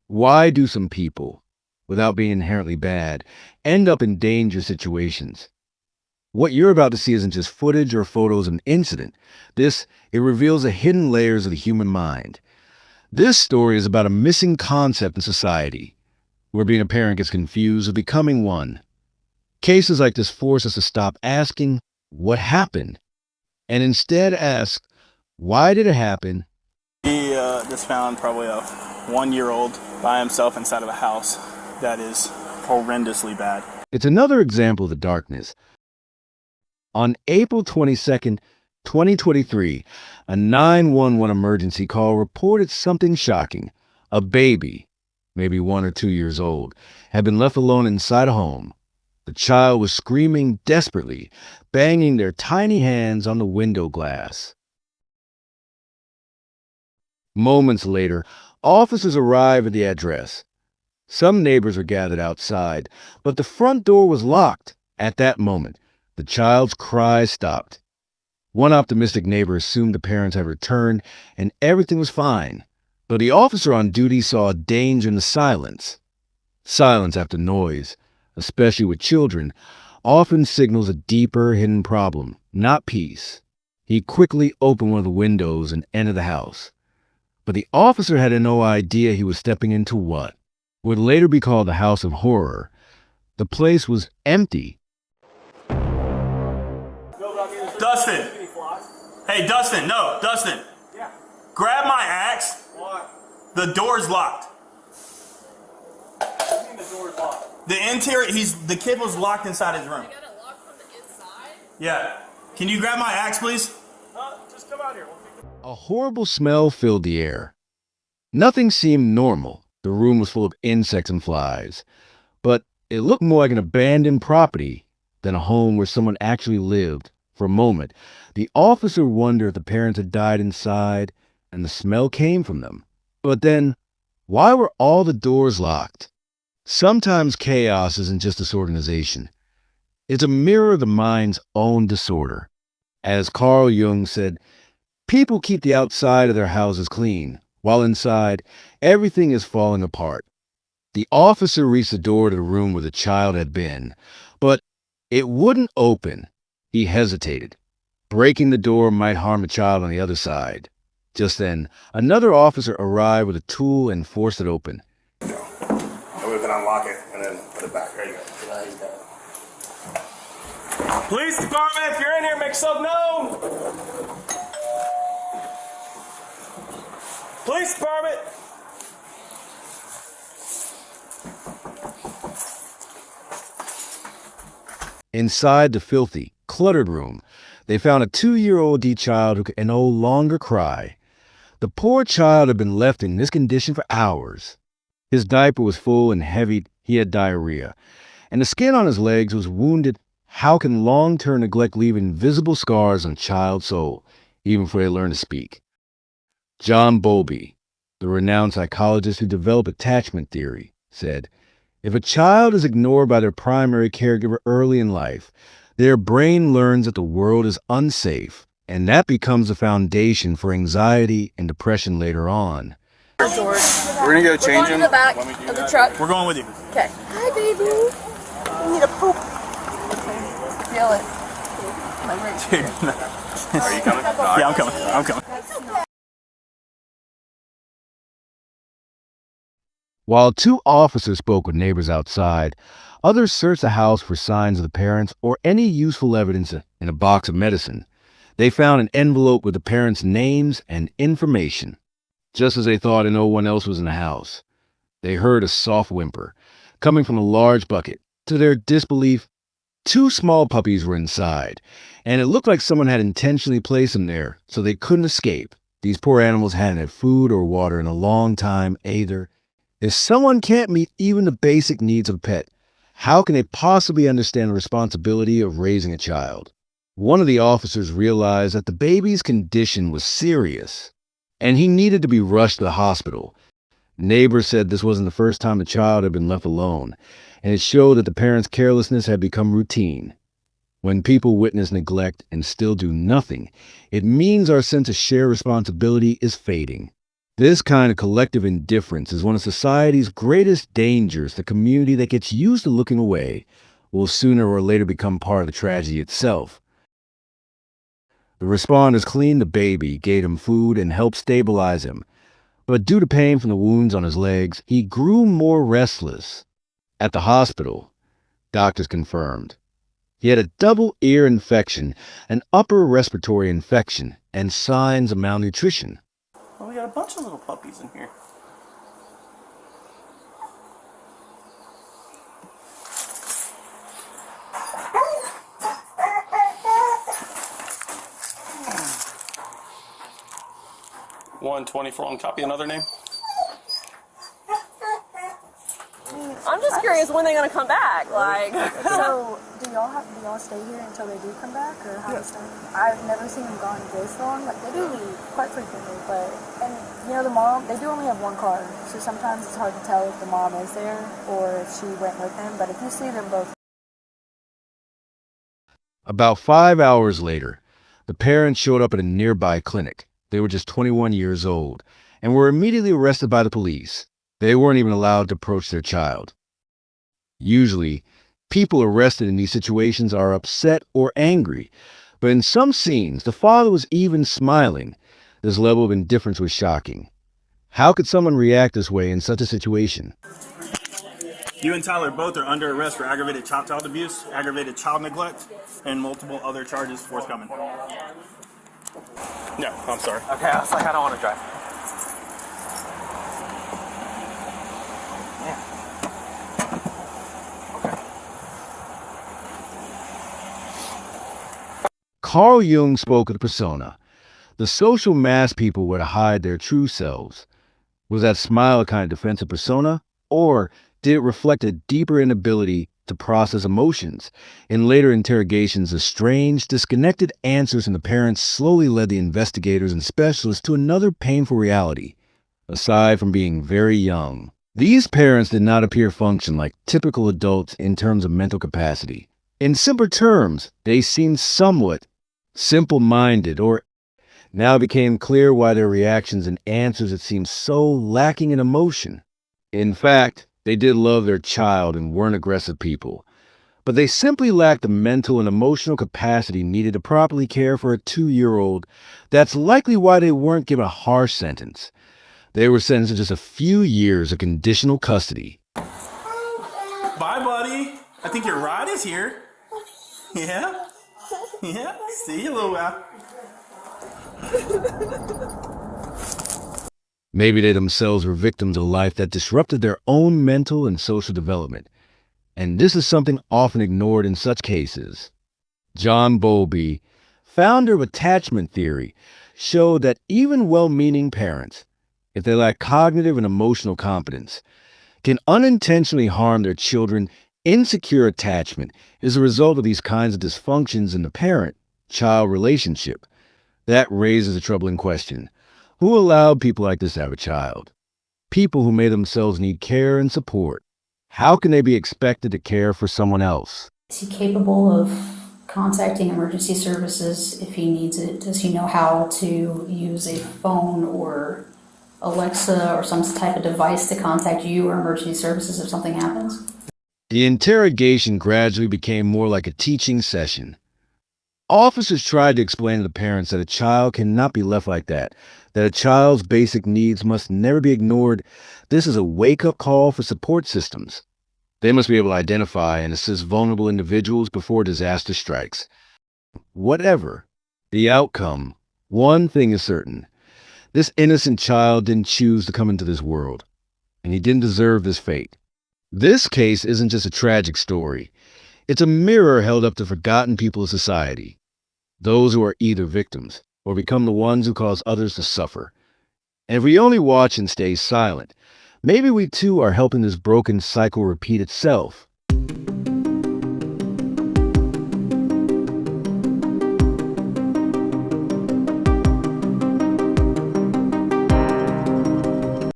Why do some people, without being inherently bad, end up in dangerous situations? What you're about to see isn't just footage or photos of an incident. It reveals the hidden layers of the human mind. This story is about a missing concept in society, where being a parent gets confused with becoming one. Cases like this force us to stop asking, what happened? And instead ask, why did it happen? He just found probably a 1-year-old by himself inside of a house that is horrendously bad. It's another example of the darkness. On April 22nd, 2023, a 911 emergency call reported something shocking. A baby, maybe 1 or 2 years old, had been left alone inside a home. The child was screaming desperately, banging their tiny hands on the window glass. Moments later, officers arrived at the address. Some neighbors were gathered outside, but the front door was locked. At that moment, the child's cries stopped. One optimistic neighbor assumed the parents had returned and everything was fine, but the officer on duty saw a danger in the silence. Silence after noise, especially with children, often signals a deeper hidden problem, not peace. He quickly opened one of the windows and entered the house. But the officer had no idea he was stepping into what would later be called the House of Horror. The place was empty. Dustin! Hey, Dustin, no, Dustin! Yeah. Grab my axe. Why? The door's locked. What do you mean the door's locked? The interior, the kid was locked inside his room. You got it locked from the inside? Yeah. Can you grab my axe, please? Just come out here. A horrible smell filled the air. Nothing seemed normal. The room was full of insects and flies. But it looked more like an abandoned property than a home where someone actually lived. For a moment, the officer wondered if the parents had died inside and the smell came from them. But then, why were all the doors locked? Sometimes chaos isn't just disorganization. It's a mirror of the mind's own disorder. As Carl Jung said, people keep the outside of their houses clean, while inside, everything is falling apart. The officer reached the door to the room where the child had been, but it wouldn't open. He hesitated. Breaking the door might harm the child on the other side. Just then, another officer arrived with a tool and forced it open. And we can unlock it and then put it back. There you go. Police department, if you're in here, make yourself known. Police department. Inside the filthy, cluttered room, they found a 2-year-old child who could no longer cry. The poor child had been left in this condition for hours. His diaper was full and heavy, he had diarrhea, and the skin on his legs was wounded. How can long-term neglect leave invisible scars on a child's soul, even before they learn to speak? John Bowlby, the renowned psychologist who developed attachment theory, said, if a child is ignored by their primary caregiver early in life, their brain learns that the world is unsafe, and that becomes the foundation for anxiety and depression later on. George. We're going to go change We're going him. to the back of the truck. We're going with you. Okay. Hi, baby. You need a poop. Feel it. My right. Are you coming? Yeah, I'm coming. While 2 officers spoke with neighbors outside, others searched the house for signs of the parents or any useful evidence in a box of medicine. They found an envelope with the parents' names and information. Just as they thought no one else was in the house, they heard a soft whimper coming from a large bucket. To their disbelief, 2 small puppies were inside, and it looked like someone had intentionally placed them there so they couldn't escape. These poor animals hadn't had food or water in a long time either. If someone can't meet even the basic needs of a pet, how can they possibly understand the responsibility of raising a child? One of the officers realized that the baby's condition was serious, and he needed to be rushed to the hospital. Neighbors said this wasn't the first time the child had been left alone, and it showed that the parents' carelessness had become routine. When people witness neglect and still do nothing, it means our sense of shared responsibility is fading. This kind of collective indifference is one of society's greatest dangers. The community that gets used to looking away will sooner or later become part of the tragedy itself. The responders cleaned the baby, gave him food, and helped stabilize him. But due to pain from the wounds on his legs, he grew more restless. At the hospital, doctors confirmed he had a double ear infection, an upper respiratory infection, and signs of malnutrition. Well, we got a bunch of little puppies in here. One 24 on copy, another name? I'm just curious when they're gonna come back. Like, So, do y'all stay here until they do come back, or how does that? I've never seen them gone this long. Like, they do leave quite frequently, and the mom, they do only have one car, so sometimes it's hard to tell if the mom is there or if she went with them. But if you see them both. About 5 hours later, the parents showed up at a nearby clinic. They were just 21 years old and were immediately arrested by the police. They weren't even allowed to approach their child. Usually, people arrested in these situations are upset or angry, but in some scenes, the father was even smiling. This level of indifference was shocking. How could someone react this way in such a situation? You and Tyler both are under arrest for aggravated child abuse, aggravated child neglect, and multiple other charges forthcoming. No, I'm sorry. Okay, I was like, I don't want to drive. Carl Jung spoke of the persona. The social mass people were to hide their true selves. Was that smile a kind of defensive persona, or did it reflect a deeper inability to process emotions? In later interrogations, the strange, disconnected answers from the parents slowly led the investigators and specialists to another painful reality. Aside from being very young, these parents did not appear to function like typical adults in terms of mental capacity. In simpler terms, they seemed somewhat simple-minded, or now it became clear why their reactions and answers had seemed so lacking in emotion. In fact, they did love their child and weren't aggressive people, but they simply lacked the mental and emotional capacity needed to properly care for a 2-year-old. That's likely why they weren't given a harsh sentence. They were sentenced to just a few years of conditional custody. Bye, buddy. I think your ride is here. Yeah? Yeah? See you, little guy. Maybe they themselves were victims of life that disrupted their own mental and social development. And this is something often ignored in such cases. John Bowlby, founder of attachment theory, showed that even well-meaning parents, if they lack cognitive and emotional competence, can unintentionally harm their children. Insecure attachment is a result of these kinds of dysfunctions in the parent-child relationship. That raises a troubling question. Who allowed people like this to have a child? People who may themselves need care and support. How can they be expected to care for someone else? Is he capable of contacting emergency services if he needs it? Does he know how to use a phone or Alexa or some type of device to contact you or emergency services if something happens? The interrogation gradually became more like a teaching session. Officers tried to explain to the parents that a child cannot be left like that a child's basic needs must never be ignored. This is a wake-up call for support systems. They must be able to identify and assist vulnerable individuals before disaster strikes. Whatever the outcome, one thing is certain. This innocent child didn't choose to come into this world, and he didn't deserve this fate. This case isn't just a tragic story. It's a mirror held up to forgotten people of society, those who are either victims or become the ones who cause others to suffer. And if we only watch and stay silent, maybe we too are helping this broken cycle repeat itself.